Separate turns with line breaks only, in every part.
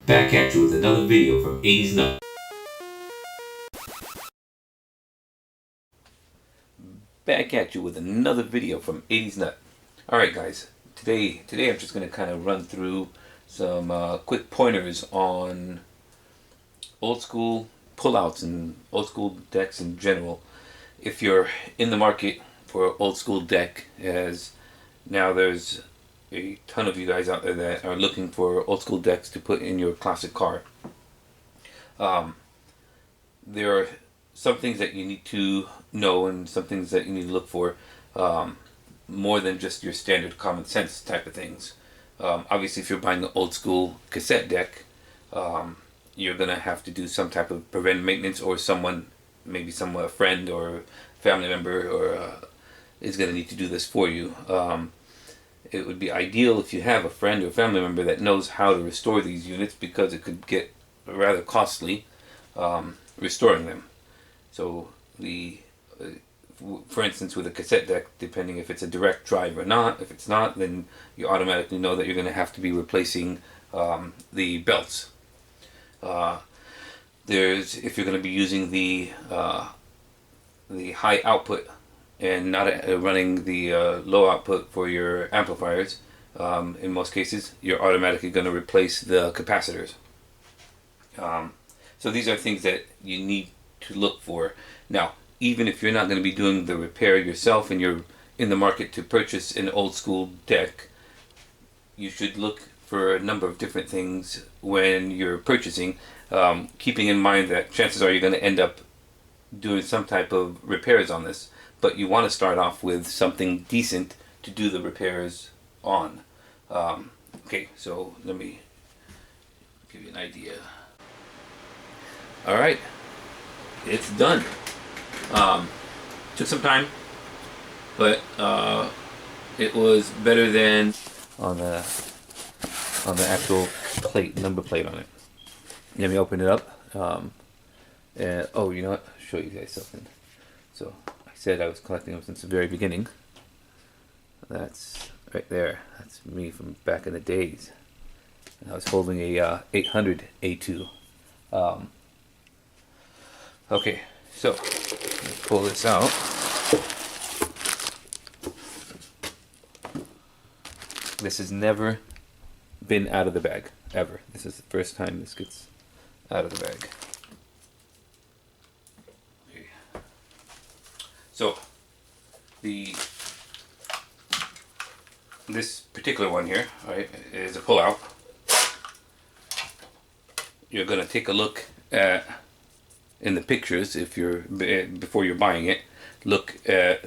Back at you with another video from 80s Nut. Back at you with another video from 80s Nut. Alright guys, today I'm just going to kind of run through some quick pointers on old school pullouts and old school decks in general. If you're in the market for an old school deck, as now there's a ton of you guys out there that are looking for old school decks to put in your classic car. There are some things that you need to know and some things that you need to look for, more than just your standard common sense type of things. Obviously, if you're buying an old school cassette deck, you're gonna have to do some type of preventive maintenance, or someone, maybe a friend or family member, or is gonna need to do this for you. It would be ideal if you have a friend or family member that knows how to restore these units, because it could get rather costly restoring them. So for instance, with a cassette deck, depending if it's a direct drive or not, if it's not, then you automatically know that you're going to have to be replacing the belts. If you're going to be using the high output and not running the low output for your amplifiers, in most cases, you're automatically going to replace the capacitors. So these are things that you need to look for. Now, even if you're not going to be doing the repair yourself and you're in the market to purchase an old school deck, you should look for a number of different things when you're purchasing, keeping in mind that chances are you're going to end up doing some type of repairs on this, but you want to start off with something decent to do the repairs on. Okay, so let me give you an idea. Alright, it's done. Took some time, but it was better than on the actual plate, number plate on it. Let me open it up. And oh, you know what? I'll show you guys something. So I said I was collecting them since the very beginning. That's right there. That's me from back in the days. And I was holding a 800 A2. Okay, so let's pull this out. This has never been out of the bag, ever. This is the first time this gets out of the bag. Okay. So, this particular one here, right, is a pull-out. You're going to take a look at, in the pictures, if you're before you're buying it, look at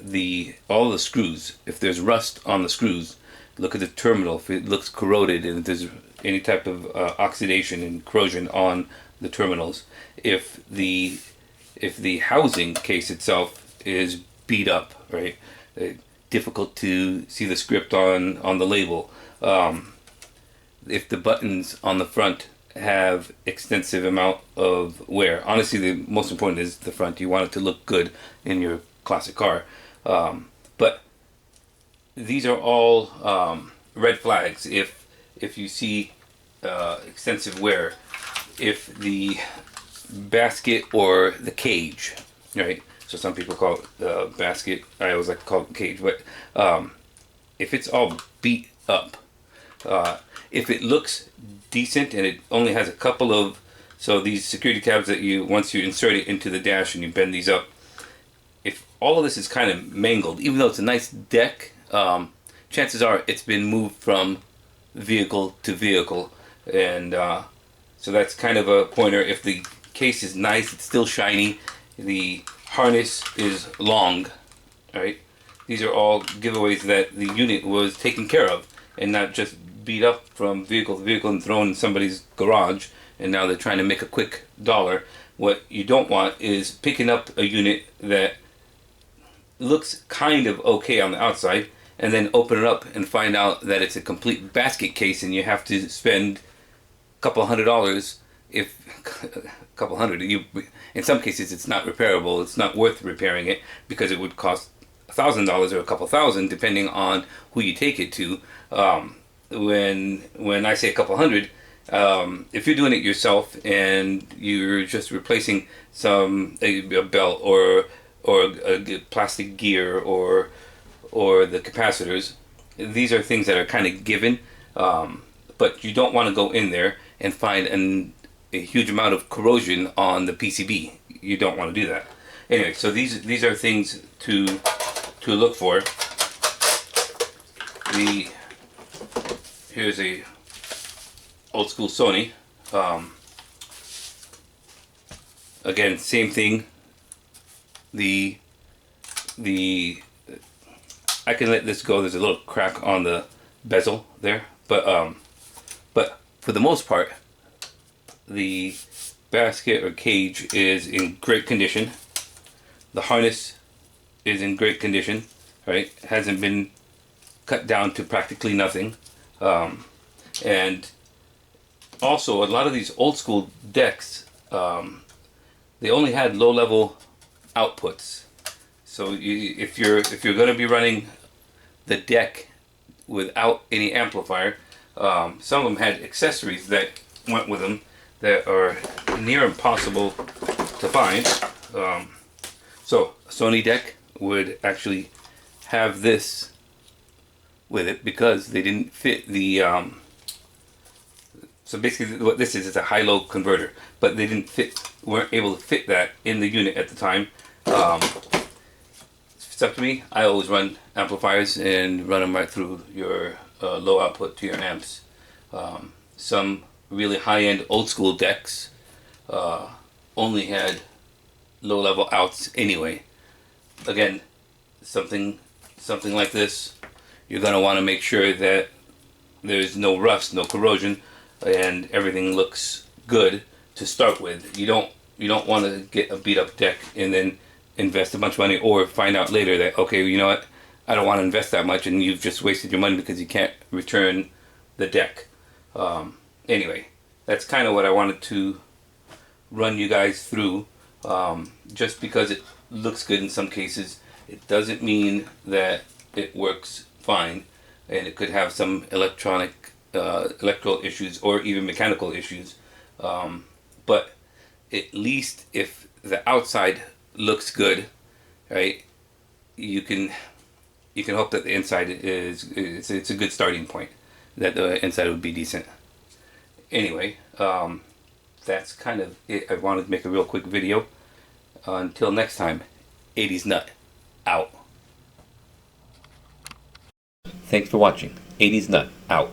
all the screws. If there's rust on the screws, look at the terminal. If it looks corroded and if there's any type of oxidation and corrosion on the terminals, if the housing case itself is beat up, right, difficult to see the script on the label, if the buttons on the front have extensive amount of wear. Honestly, the most important is the front. You want it to look good in your classic car. But these are all red flags. If you see extensive wear, if the basket or the cage, right? So some people call it the basket. I always like to call it the cage. But if it's all beat up, if it looks decent and it only has a couple of, so these security tabs that once you insert it into the dash and you bend these up, if all of this is kind of mangled, even though it's a nice deck, chances are it's been moved from vehicle to vehicle, and so that's kind of a pointer. If the case is nice, it's still shiny, the harness is long, right? These are all giveaways that the unit was taken care of and not just beat up from vehicle to vehicle and thrown in somebody's garage, and now they're trying to make a quick dollar. What you don't want is picking up a unit that looks kind of okay on the outside and then open it up and find out that it's a complete basket case and you have to spend a couple $100. If a couple hundred, in some cases it's not repairable. It's not worth repairing it because it would cost $1,000 or a couple thousand depending on who you take it to. When I say a couple hundred, If you're doing it yourself and you're just replacing a belt or a plastic gear or the capacitors, these are things that are kind of given, but you don't want to go in there and find a huge amount of corrosion on the PCB. You don't want to do that. Anyway, so these are things to look for. Here's a old school Sony. Again, same thing. The I can let this go. There's a little crack on the bezel there, but for the most part, the basket or cage is in great condition. The harness is in great condition. Right, it hasn't been cut down to practically nothing, and also a lot of these old school decks, they only had low level outputs. So if you're going to be running the deck without any amplifier, some of them had accessories that went with them that are near impossible to find. So a Sony deck would actually have this with it because they didn't fit the so basically what this is a high-low converter, but they weren't able to fit that in the unit at the time. It's up to me. I always run amplifiers and run them right through your low output to your amps. Some really high-end old school decks only had low-level outs anyway. Again, something like this, you're gonna want to make sure that there's no rust, no corrosion, and everything looks good to start with. You don't want to get a beat up deck and then invest a bunch of money, or find out later that, okay, you know what, I don't want to invest that much, and you've just wasted your money because you can't return the deck. Anyway, that's kind of what I wanted to run you guys through. Just because it looks good in some cases, it doesn't mean that it works fine, and it could have some electrical issues or even mechanical issues. But at least if the outside looks good, right, you can hope that the inside it's a good starting point, that the inside would be decent. Anyway, that's kind of it. I wanted to make a real quick video. Until next time, 80s Nut out. Thanks for watching. 80s Nut out.